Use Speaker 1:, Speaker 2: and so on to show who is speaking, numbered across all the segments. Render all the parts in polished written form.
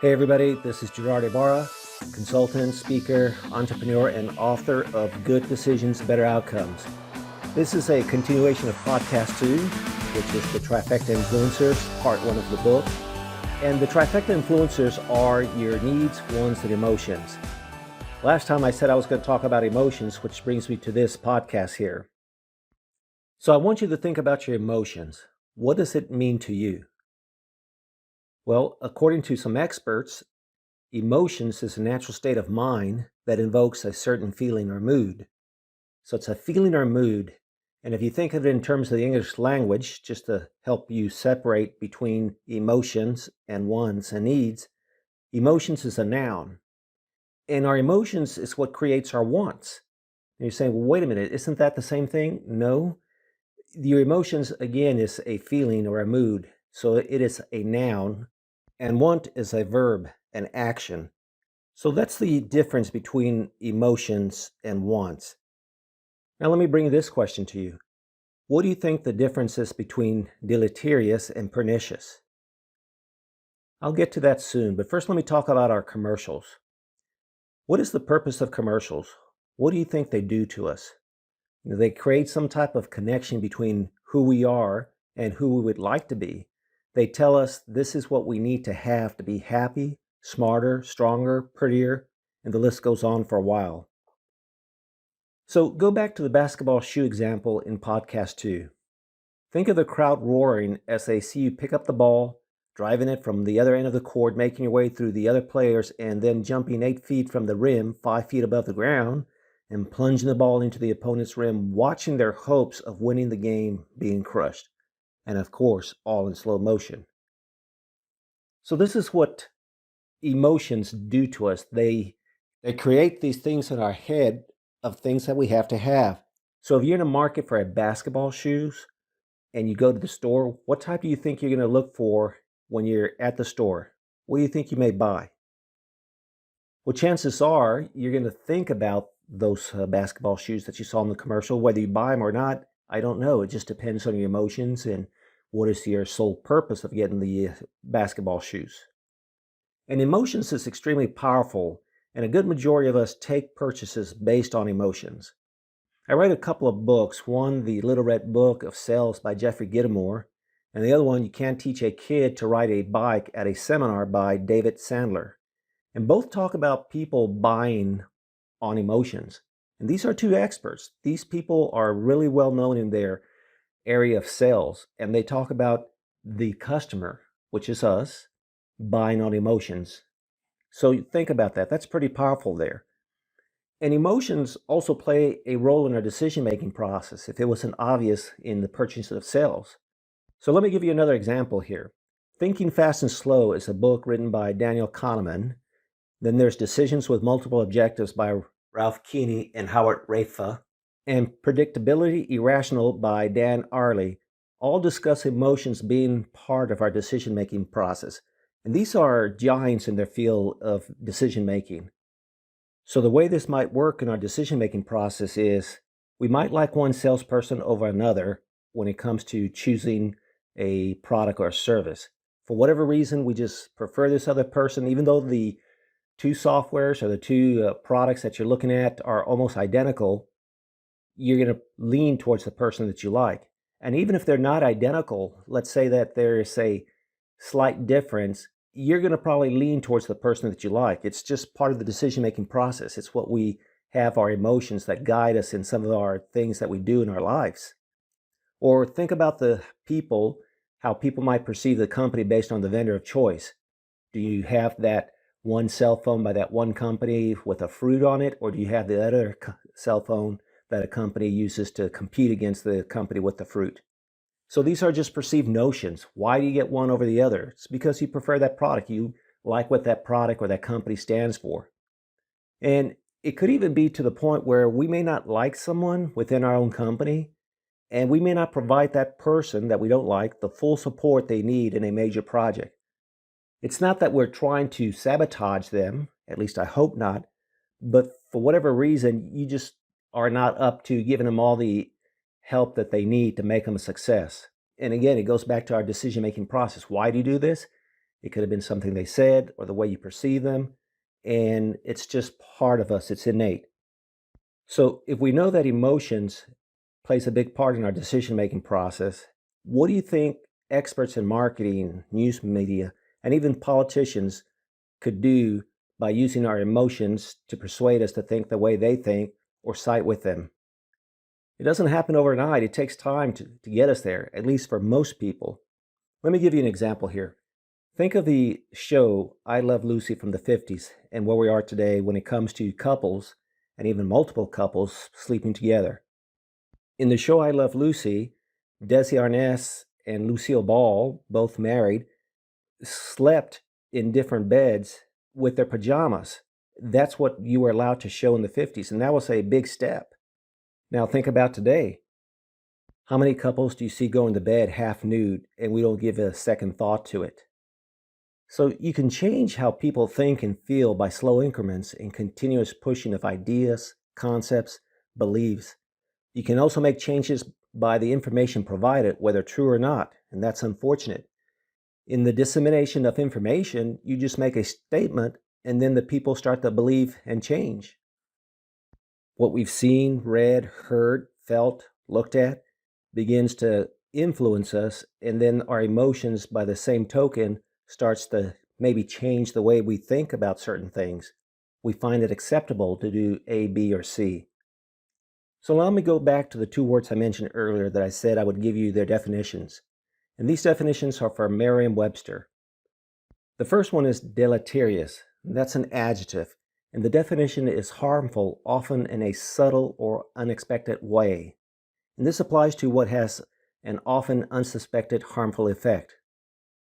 Speaker 1: Hey everybody, this is Gerard Ibarra, consultant, speaker, entrepreneur, and author of Good Decisions, Better Outcomes. This is a continuation of podcast 2, which is the Trifecta Influencers, part 1 of the book. And the Trifecta Influencers are your needs, wants, and emotions. Last time I said I was going to talk about emotions, which brings me to this podcast here. So I want you to think about your emotions. What does it mean to you? Well, according to some experts, emotions is a natural state of mind that invokes a certain feeling or mood. So it's a feeling or mood. And if you think of it in terms of the English language, just to help you separate between emotions and wants and needs, emotions is a noun. And our emotions is what creates our wants. And you're saying, well, wait a minute, isn't that the same thing? No. Your emotions, again, is a feeling or a mood. So it is a noun. And want is a verb, an action. So that's the difference between emotions and wants. Now let me bring this question to you. What do you think the difference is between deleterious and pernicious? I'll get to that soon, but first let me talk about our commercials. What is the purpose of commercials? What do you think they do to us? They create some type of connection between who we are and who we would like to be. They tell us this is what we need to have to be happy, smarter, stronger, prettier, and the list goes on for a while. So go back to the basketball shoe example in podcast 2. Think of the crowd roaring as they see you pick up the ball, driving it from the other end of the court, making your way through the other players, and then jumping 8 feet from the rim, 5 feet above the ground, and plunging the ball into the opponent's rim, watching their hopes of winning the game being crushed. And of course, all in slow motion. So this is what emotions do to us. They create these things in our head of things that we have to have. So if you're in a market for a basketball shoes and you go to the store, what type do you think you're going to look for when you're at the store? What do you think you may buy? Well, chances are you're going to think about those basketball shoes that you saw in the commercial. Whether you buy them or not, I don't know. It just depends on your emotions and what is your sole purpose of getting the basketball shoes. And emotions is extremely powerful, and a good majority of us take purchases based on emotions. I read a couple of books, one, The Little Red Book of Sales by Jeffrey Gitomer, and the other one, You Can't Teach a Kid to Ride a Bike at a Seminar by David Sandler. And both talk about people buying on emotions. And these are two experts. These people are really well known in their area of sales, and they talk about the customer, which is us, buying on emotions. So think about that. That's pretty powerful there. And emotions also play a role in our decision-making process, if it wasn't obvious in the purchase of sales. So let me give you another example here. Thinking Fast and Slow is a book written by Daniel Kahneman. Then there's Decisions with Multiple Objectives by Ralph Keeney and Howard Rafa. And Predictability Irrational by Dan Ariely. All discuss emotions being part of our decision-making process. And these are giants in their field of decision-making. So the way this might work in our decision-making process is we might like one salesperson over another when it comes to choosing a product or a service. For whatever reason, we just prefer this other person, even though the two softwares or the two products that you're looking at are almost identical, you're going to lean towards the person that you like. And even if they're not identical, let's say that there is a slight difference, you're going to probably lean towards the person that you like. It's just part of the decision-making process. It's what we have, our emotions that guide us in some of our things that we do in our lives. Or think about the people, how people might perceive the company based on the vendor of choice. Do you have that one cell phone by that one company with a fruit on it, or do you have the other cell phone that a company uses to compete against the company with the fruit? So these are just perceived notions. Why do you get one over the other? It's because you prefer that product. You like what that product or that company stands for. And it could even be to the point where we may not like someone within our own company, and we may not provide that person that we don't like the full support they need in a major project. It's not that we're trying to sabotage them, at least I hope not, but for whatever reason, you just are not up to giving them all the help that they need to make them a success. And again, it goes back to our decision-making process. Why do you do this? It could have been something they said or the way you perceive them. And it's just part of us, it's innate. So if we know that emotions plays a big part in our decision-making process, what do you think experts in marketing, news media, and even politicians could do by using our emotions to persuade us to think the way they think or side with them? It doesn't happen overnight. It takes time to get us there, at least for most people. Let me give you an example here. Think of the show I Love Lucy from the 50s and where we are today when it comes to couples and even multiple couples sleeping together. In the show I Love Lucy, Desi Arnaz and Lucille Ball, both married, slept in different beds with their pajamas. That's what you were allowed to show in the 50s, and that was a big step. Now think about today. How many couples do you see going to bed half nude and we don't give a second thought to it? So you can change how people think and feel by slow increments and continuous pushing of ideas, concepts, beliefs. You can also make changes by the information provided, whether true or not, and that's unfortunate. In the dissemination of information, you just make a statement and then the people start to believe and change. What we've seen, read, heard, felt, looked at begins to influence us, and then our emotions, by the same token, starts to maybe change the way we think about certain things. We find it acceptable to do A, B, or C. So let me go back to the two words I mentioned earlier that I said I would give you their definitions. And these definitions are from Merriam-Webster. The first one is deleterious. That's an adjective. And the definition is harmful, often in a subtle or unexpected way. And this applies to what has an often unsuspected harmful effect.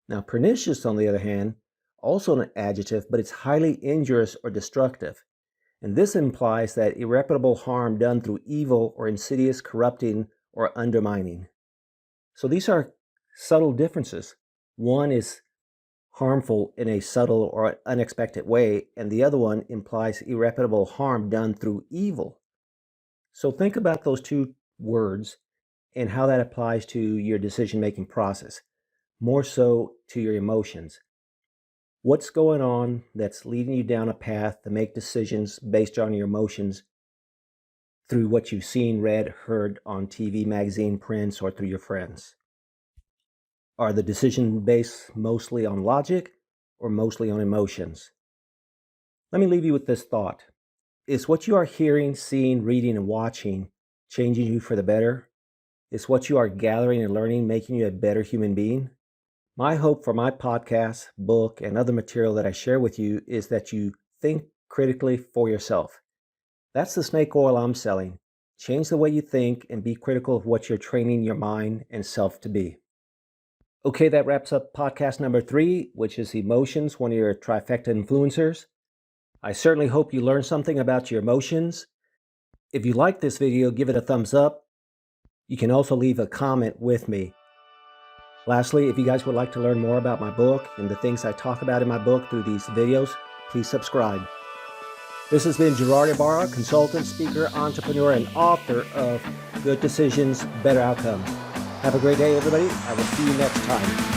Speaker 1: Now, pernicious, on the other hand, also an adjective, but it's highly injurious or destructive. And this implies that irreparable harm done through evil or insidious corrupting or undermining. So these are subtle differences. One is harmful in a subtle or unexpected way, and the other one implies irreparable harm done through evil. So think about those two words and how that applies to your decision-making process, more so to your emotions. What's going on that's leading you down a path to make decisions based on your emotions through what you've seen, read, heard on TV, magazine, prints, or through your friends? Are the decisions based mostly on logic or mostly on emotions? Let me leave you with this thought. Is what you are hearing, seeing, reading, and watching changing you for the better? Is what you are gathering and learning making you a better human being? My hope for my podcast, book, and other material that I share with you is that you think critically for yourself. That's the snake oil I'm selling. Change the way you think and be critical of what you're training your mind and self to be. Okay, that wraps up podcast number 3, which is emotions, one of your Trifecta Influencers. I certainly hope you learned something about your emotions. If you like this video, give it a thumbs up. You can also leave a comment with me. Lastly, if you guys would like to learn more about my book and the things I talk about in my book through these videos, please subscribe. This has been Gerard Ibarra, consultant, speaker, entrepreneur, and author of Good Decisions, Better Outcomes. Have a great day, everybody. I will see you next time.